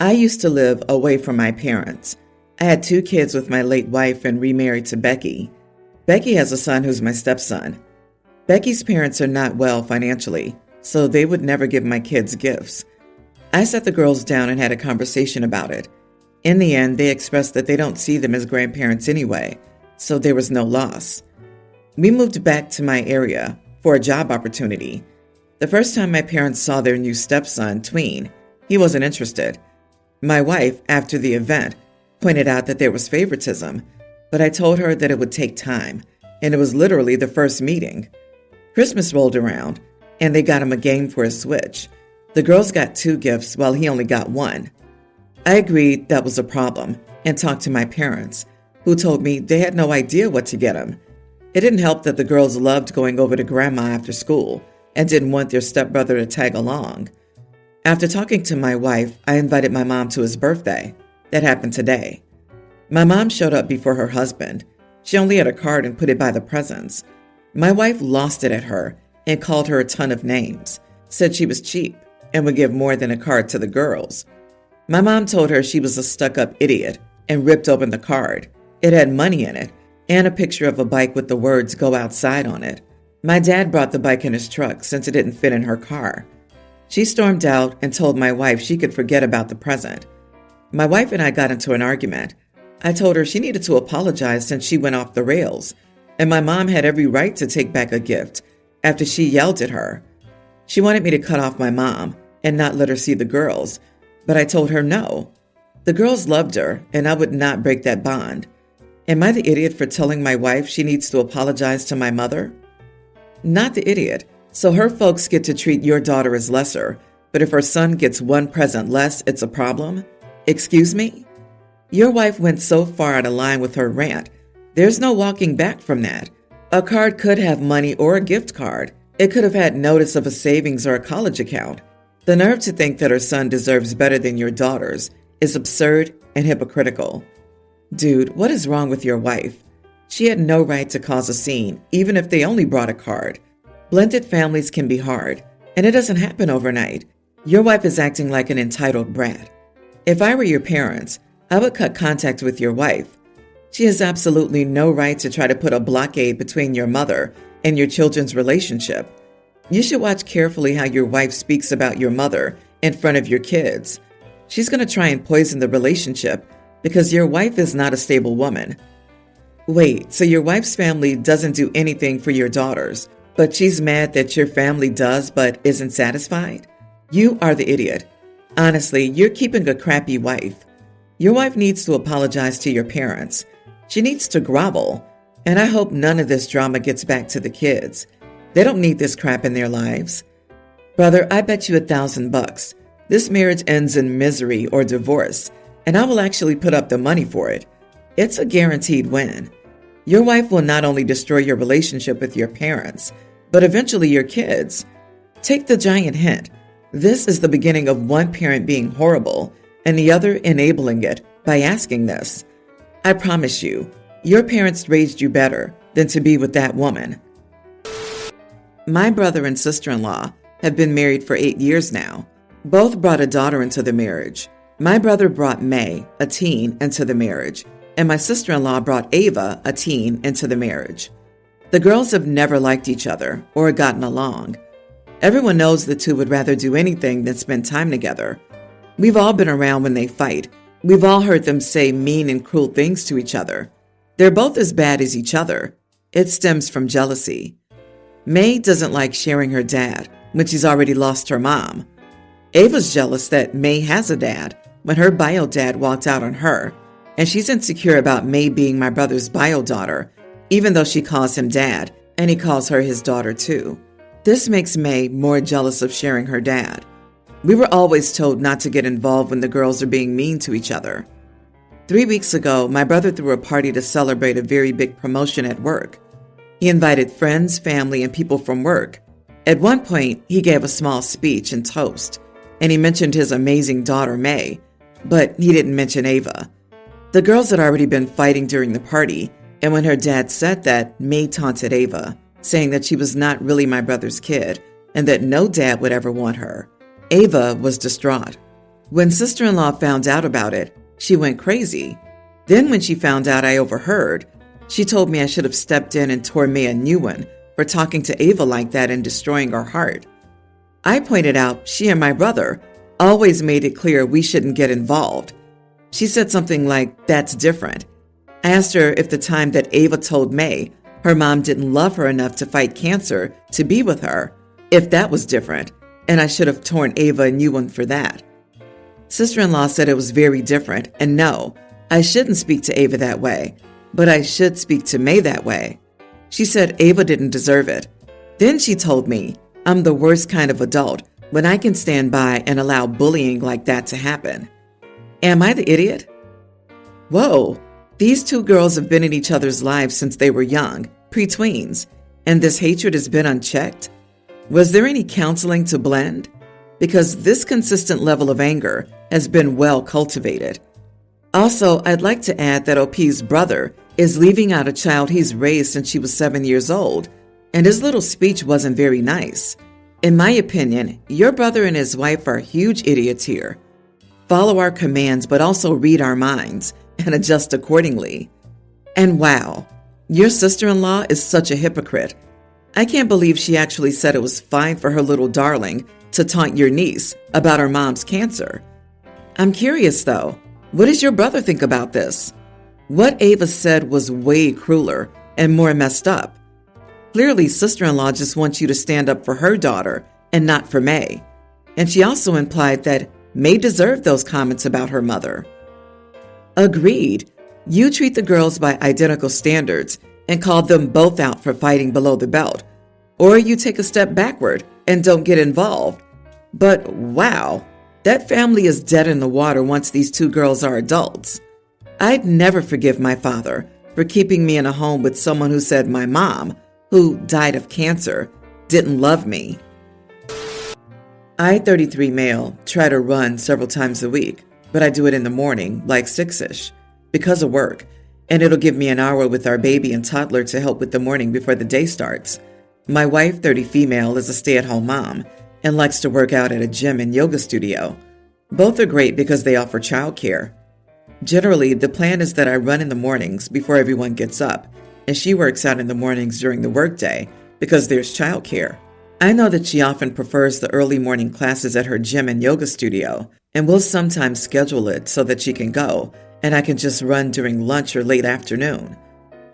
I used to live away from my parents. I had 2 kids with my late wife and remarried to Becky. Becky has a son who's my stepson. Becky's parents are not well financially, so they would never give my kids gifts. I sat the girls down and had a conversation about it. In the end, they expressed that they don't see them as grandparents anyway, so there was no loss. We moved back to my area for a job opportunity. The first time my parents saw their new stepson, Tween, he wasn't interested. My wife, after the event, pointed out that there was favoritism, but I told her that it would take time, and it was literally the first meeting. Christmas rolled around, and they got him a game for his Switch. The girls got 2 gifts while he only got 1. I agreed that was a problem and talked to my parents, who told me they had no idea what to get him. It didn't help that the girls loved going over to Grandma after school and didn't want their stepbrother to tag along. After talking to my wife, I invited my mom to his birthday. That happened today. My mom showed up before her husband. She only had a card and put it by the presents. My wife lost it at her and called her a ton of names, said she was cheap and would give more than a card to the girls. My mom told her she was a stuck-up idiot and ripped open the card. It had money in it and a picture of a bike with the words "Go outside" on it. My dad brought the bike in his truck since it didn't fit in her car. She stormed out and told my wife she could forget about the present. My wife and I got into an argument. I told her she needed to apologize since she went off the rails, and my mom had every right to take back a gift after she yelled at her. She wanted me to cut off my mom and not let her see the girls, but I told her no. The girls loved her, and I would not break that bond. Am I the idiot for telling my wife she needs to apologize to my mother? Not the idiot. So her folks get to treat your daughter as lesser, but if her son gets 1 present less, it's a problem? Excuse me? Your wife went so far out of line with her rant. There's no walking back from that. A card could have money or a gift card. It could have had notice of a savings or a college account. The nerve to think that her son deserves better than your daughter's is absurd and hypocritical. Dude, what is wrong with your wife? She had no right to cause a scene, even if they only brought a card. Blended families can be hard, and it doesn't happen overnight. Your wife is acting like an entitled brat. If I were your parents, I would cut contact with your wife. She has absolutely no right to try to put a blockade between your mother and your children's relationship. You should watch carefully how your wife speaks about your mother in front of your kids. She's going to try and poison the relationship because your wife is not a stable woman. Wait, so your wife's family doesn't do anything for your daughters, but she's mad that your family does but isn't satisfied? You are the idiot. Honestly, you're keeping a crappy wife. Your wife needs to apologize to your parents. She needs to grovel, and I hope none of this drama gets back to the kids. They don't need this crap in their lives. Brother, I bet you $1,000. This marriage ends in misery or divorce, and I will actually put up the money for it. It's a guaranteed win. Your wife will not only destroy your relationship with your parents, but eventually your kids. Take the giant hint. This is the beginning of one parent being horrible and the other enabling it by asking this. I promise you, your parents raised you better than to be with that woman. My brother and sister-in-law have been married for 8 years now. Both brought a daughter into the marriage. My brother brought May, a teen, into the marriage, and my sister-in-law brought Ava, a teen, into the marriage. The girls have never liked each other or gotten along. Everyone knows the two would rather do anything than spend time together. We've all been around when they fight. We've all heard them say mean and cruel things to each other. They're both as bad as each other. It stems from jealousy. May doesn't like sharing her dad when she's already lost her mom. Ava's jealous that May has a dad when her bio dad walked out on her, and she's insecure about May being my brother's bio daughter, even though she calls him dad and he calls her his daughter too. This makes May more jealous of sharing her dad. We were always told not to get involved when the girls are being mean to each other. 3 weeks ago, my brother threw a party to celebrate a very big promotion at work. He invited friends, family, and people from work. At one point, he gave a small speech and toast, and he mentioned his amazing daughter, May, but he didn't mention Ava. The girls had already been fighting during the party, and when her dad said that, May taunted Ava, saying that she was not really my brother's kid and that no dad would ever want her. Ava was distraught. When sister-in-law found out about it, she went crazy. Then when she found out I overheard, she told me I should have stepped in and tore me a new one for talking to Ava like that and destroying her heart. I pointed out she and my brother always made it clear we shouldn't get involved. She said something like, "That's different." I asked her if the time that Ava told May her mom didn't love her enough to fight cancer to be with her, if that was different, and I should have torn Ava a new one for that. Sister-in-law said it was very different, and no, I shouldn't speak to Ava that way, but I should speak to May that way. She said Ava didn't deserve it. Then she told me I'm the worst kind of adult when I can stand by and allow bullying like that to happen. Am I the idiot? Whoa, these two girls have been in each other's lives since they were young, pre-tweens, and this hatred has been unchecked? Was there any counseling to blend? Because this consistent level of anger has been well cultivated. Also, I'd like to add that OP's brother is leaving out a child he's raised since she was 7 years old, and his little speech wasn't very nice. In my opinion, your brother and his wife are huge idiots here. Follow our commands, but also read our minds and adjust accordingly. And wow, your sister-in-law is such a hypocrite. I can't believe she actually said it was fine for her little darling to taunt your niece about her mom's cancer. I'm curious though, what does your brother think about this? What Ava said was way crueler and more messed up. Clearly, sister-in-law just wants you to stand up for her daughter and not for May. And she also implied that May deserved those comments about her mother. Agreed. You treat the girls by identical standards and call them both out for fighting below the belt. Or you take a step backward and don't get involved. But wow, that family is dead in the water once these two girls are adults. I'd never forgive my father for keeping me in a home with someone who said my mom, who died of cancer, didn't love me. I, 33 male, try to run several times a week, but I do it in the morning, like 6-ish, because of work, and it'll give me an hour with our baby and toddler to help with the morning before the day starts. My wife, 30 female, is a stay-at-home mom and likes to work out at a gym and yoga studio. Both are great because they offer childcare. Generally, the plan is that I run in the mornings before everyone gets up, and she works out in the mornings during the workday because there's childcare. I know that she often prefers the early morning classes at her gym and yoga studio, and we'll sometimes schedule it so that she can go, and I can just run during lunch or late afternoon.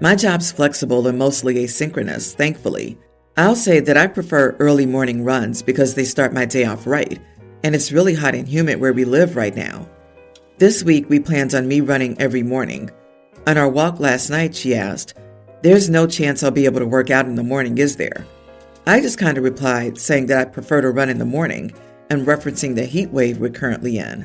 My job's flexible and mostly asynchronous, thankfully. I'll say that I prefer early morning runs because they start my day off right, and it's really hot and humid where we live right now. This week, we planned on me running every morning. On our walk last night, she asked, "There's no chance I'll be able to work out in the morning, is there?" I just kind of replied, saying that I prefer to run in the morning and referencing the heat wave we're currently in.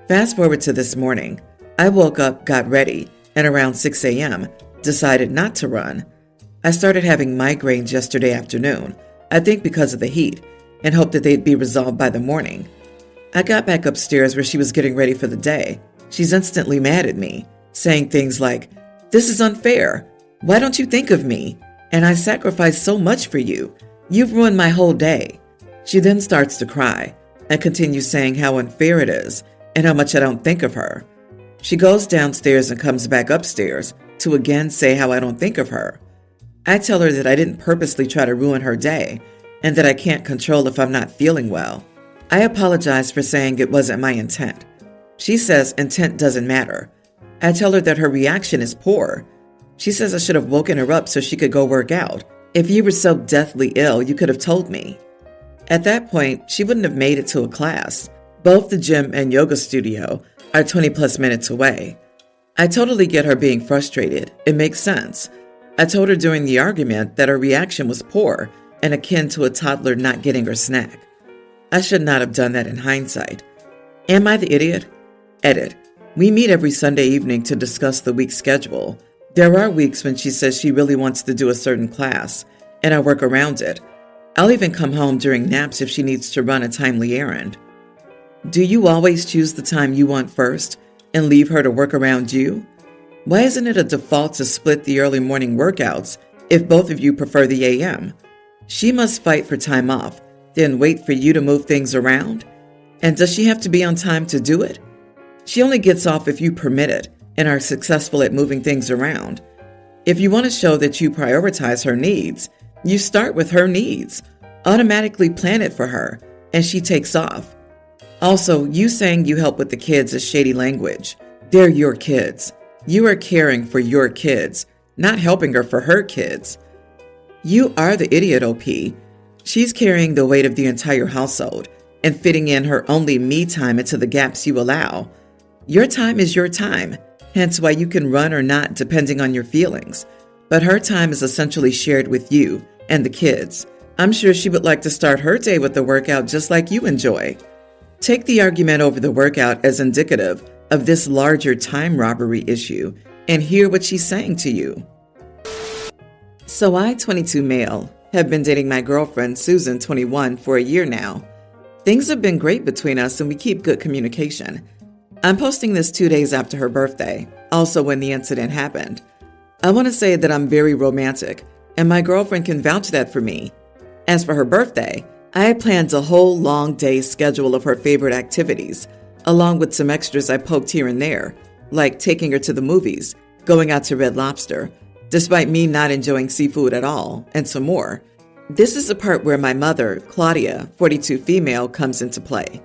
Fast forward to this morning. I woke up, got ready, and around 6 a.m., decided not to run. I started having migraines yesterday afternoon, I think because of the heat, and hoped that they'd be resolved by the morning. I got back upstairs where she was getting ready for the day. She's instantly mad at me, saying things like, "This is unfair. Why don't you think of me? And I sacrificed so much for you. You've ruined my whole day." She then starts to cry and continues saying how unfair it is and how much I don't think of her. She goes downstairs and comes back upstairs to again say how I don't think of her. I tell her that I didn't purposely try to ruin her day and that I can't control if I'm not feeling well. I apologize for saying it wasn't my intent. She says intent doesn't matter. I tell her that her reaction is poor. She says I should have woken her up so she could go work out. If you were so deathly ill, you could have told me. At that point, she wouldn't have made it to a class. Both the gym and yoga studio are 20 plus minutes away. I totally get her being frustrated. It makes sense. I told her during the argument that her reaction was poor and akin to a toddler not getting her snack. I should not have done that in hindsight. Am I the idiot? Edit. We meet every Sunday evening to discuss the week's schedule. There are weeks when she says she really wants to do a certain class, and I work around it. I'll even come home during naps if she needs to run a timely errand. Do you always choose the time you want first and leave her to work around you? Why isn't it a default to split the early morning workouts if both of you prefer the AM? She must fight for time off, then wait for you to move things around? And does she have to be on time to do it? She only gets off if you permit it and are successful at moving things around. If you want to show that you prioritize her needs, you start with her needs. Automatically plan it for her, and she takes off. Also, you saying you help with the kids is shady language. They're your kids. You are caring for your kids, not helping her for her kids. You are the idiot, OP. She's carrying the weight of the entire household and fitting in her only me time into the gaps you allow. Your time is your time, hence why you can run or not depending on your feelings. But her time is essentially shared with you and the kids. I'm sure she would like to start her day with a workout just like you enjoy. Take the argument over the workout as indicative of this larger time robbery issue and hear what she's saying to you. So I, 22 male, have been dating my girlfriend, Susan, 21, for a year now. Things have been great between us and we keep good communication. I'm posting this 2 days after her birthday, also when the incident happened. I want to say that I'm very romantic, and my girlfriend can vouch that for me. As for her birthday, I had planned a whole long day schedule of her favorite activities, along with some extras I poked here and there, like taking her to the movies, going out to Red Lobster, despite me not enjoying seafood at all, and some more. This is the part where my mother, Claudia, 42 female, comes into play.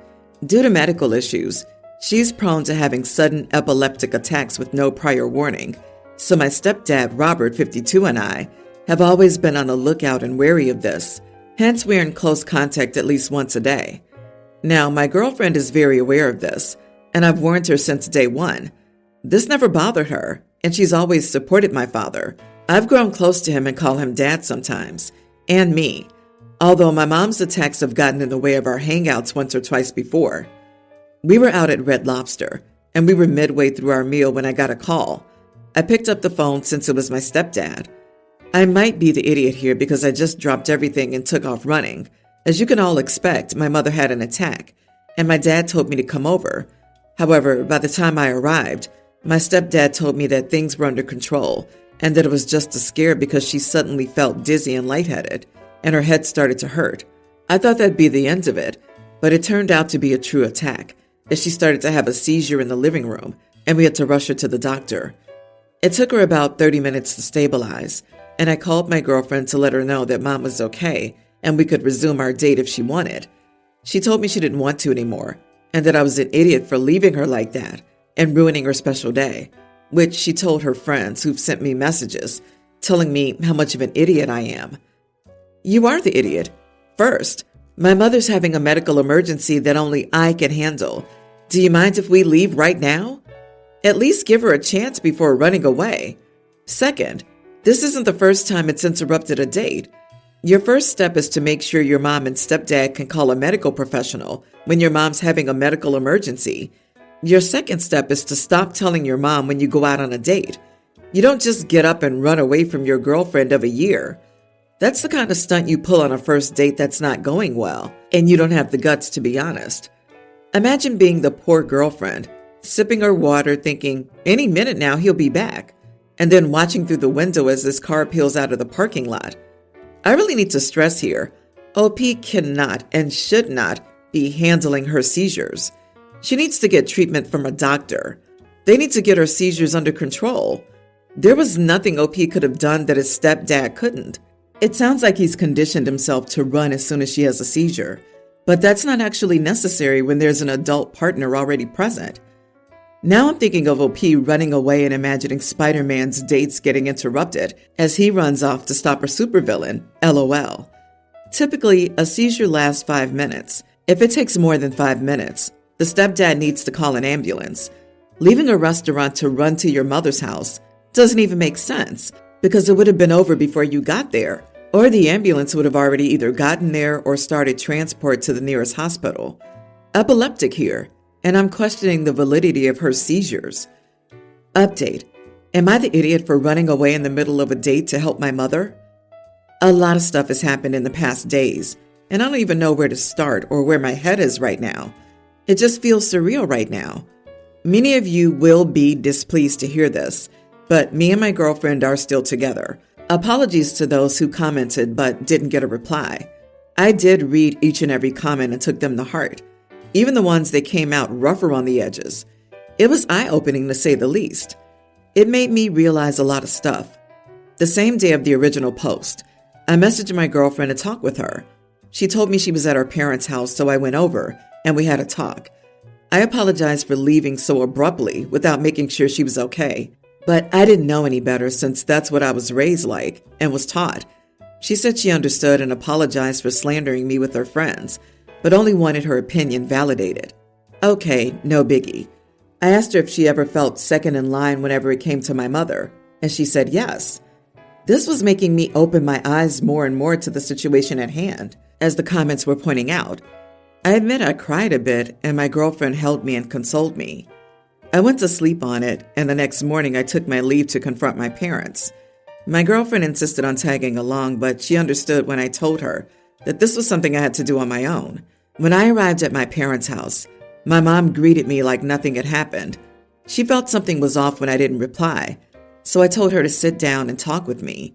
Due to medical issues, she's prone to having sudden epileptic attacks with no prior warning, so my stepdad, Robert, 52, and I have always been on the lookout and wary of this. Hence, we're in close contact at least once a day. Now, my girlfriend is very aware of this, and I've warned her since day one. This never bothered her, and she's always supported my father. I've grown close to him and call him dad sometimes, and me, although my mom's attacks have gotten in the way of our hangouts once or twice before. We were out at Red Lobster, and we were midway through our meal when I got a call. I picked up the phone since it was my stepdad. I might be the idiot here because I just dropped everything and took off running. As you can all expect, my mother had an attack, and my dad told me to come over. However, by the time I arrived, my stepdad told me that things were under control and that it was just a scare because she suddenly felt dizzy and lightheaded, and her head started to hurt. I thought that'd be the end of it, but it turned out to be a true attack, as she started to have a seizure in the living room, and we had to rush her to the doctor. It took her about 30 minutes to stabilize, and I called my girlfriend to let her know that Mom was okay and we could resume our date if she wanted. She told me she didn't want to anymore and that I was an idiot for leaving her like that and ruining her special day, which she told her friends who've sent me messages telling me how much of an idiot I am. You are the idiot. First, my mother's having a medical emergency that only I can handle. Do you mind if we leave right now? At least give her a chance before running away. Second, this isn't the first time it's interrupted a date. Your first step is to make sure your mom and stepdad can call a medical professional when your mom's having a medical emergency. Your second step is to stop telling your mom when you go out on a date. You don't just get up and run away from your girlfriend of a year. That's the kind of stunt you pull on a first date that's not going well, and you don't have the guts to be honest. Imagine being the poor girlfriend, sipping her water thinking, any minute now he'll be back, and then watching through the window as this car peels out of the parking lot. I really need to stress here, OP cannot and should not be handling her seizures. She needs to get treatment from a doctor. They need to get her seizures under control. There was nothing OP could have done that his stepdad couldn't. It sounds like he's conditioned himself to run as soon as she has a seizure, but that's not actually necessary when there's an adult partner already present. Now I'm thinking of OP running away and imagining Spider-Man's dates getting interrupted as he runs off to stop her supervillain, LOL. Typically, a seizure lasts 5 minutes. If it takes more than 5 minutes, the stepdad needs to call an ambulance. Leaving a restaurant to run to your mother's house doesn't even make sense because it would have been over before you got there, or the ambulance would have already either gotten there or started transport to the nearest hospital. Epileptic here, and I'm questioning the validity of her seizures. Update. Am I the idiot for running away in the middle of a date to help my mother? A lot of stuff has happened in the past days, and I don't even know where to start or where my head is right now. It just feels surreal right now. Many of you will be displeased to hear this, but me and my girlfriend are still together. Apologies to those who commented but didn't get a reply. I did read each and every comment and took them to heart. even the ones that came out rough around the edges. It was eye-opening to say the least. It made me realize a lot of stuff. The same day of the original post, I messaged my girlfriend to talk with her. She told me she was at her parents' house, so I went over and we had a talk. I apologized for leaving so abruptly without making sure she was okay, but I didn't know any better since that's what I was raised like and was taught. She said she understood and apologized for slandering me with her friends, but only wanted her opinion validated. Okay, no biggie. I asked her if she ever felt second in line whenever it came to my mother, and she said yes. This was making me open my eyes more and more to the situation at hand, as the comments were pointing out. I admit I cried a bit, and my girlfriend held me and consoled me. I went to sleep on it, and the next morning I took my leave to confront my parents. My girlfriend insisted on tagging along, but she understood when I told her that this was something I had to do on my own. When I arrived at my parents' house, my mom greeted me like nothing had happened. She felt something was off when I didn't reply, so I told her to sit down and talk with me.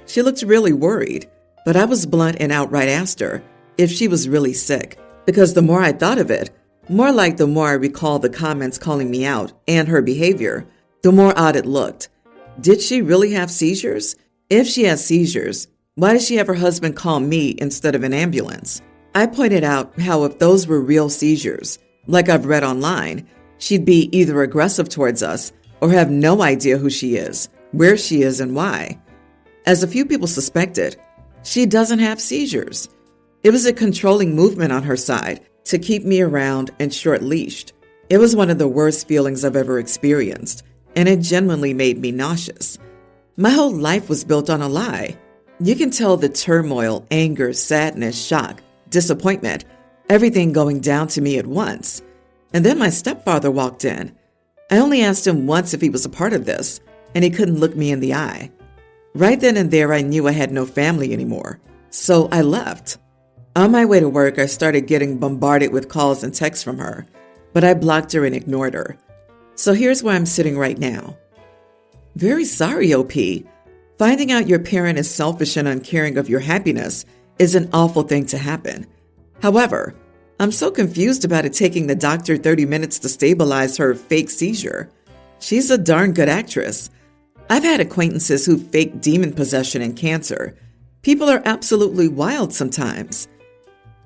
She looked really worried, but I was blunt and outright asked her if she was really sick, because the more I thought of it, more like the more I recalled the comments calling me out and her behavior, the more odd it looked. Did she really have seizures? If she has seizures, why did she have her husband call me instead of an ambulance? I pointed out how if those were real seizures, like I've read online, she'd be either aggressive towards us or have no idea who she is, where she is, and why. As a few people suspected, she doesn't have seizures. It was a controlling movement on her side to keep me around and short-leashed. It was one of the worst feelings I've ever experienced, and it genuinely made me nauseous. My whole life was built on a lie. You can tell the turmoil, anger, sadness, shock, disappointment, everything going down to me at once. And then my stepfather walked in. I only asked him once if he was a part of this, and he couldn't look me in the eye. Right then and there, I knew I had no family anymore, so I left. On my way to work, I started getting bombarded with calls and texts from her, but I blocked her and ignored her. So here's where I'm sitting right now. Very sorry, OP. Finding out your parent is selfish and uncaring of your happiness is an awful thing to happen. However, I'm so confused about it taking the doctor 30 minutes to stabilize her fake seizure. She's a darn good actress. I've had acquaintances who fake demon possession and cancer. People are absolutely wild sometimes.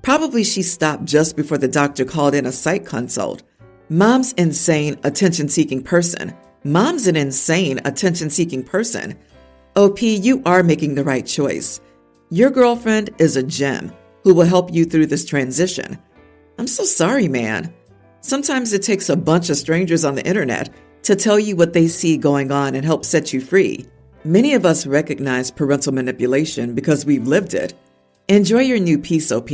Probably she stopped just before the doctor called in a psych consult. Mom's insane, attention-seeking person. Mom's an insane, attention-seeking person. OP, you are making the right choice. Your girlfriend is a gem who will help you through this transition. I'm so sorry, man. Sometimes it takes a bunch of strangers on the internet to tell you what they see going on and help set you free. Many of us recognize parental manipulation because we've lived it. Enjoy your new peace, OP.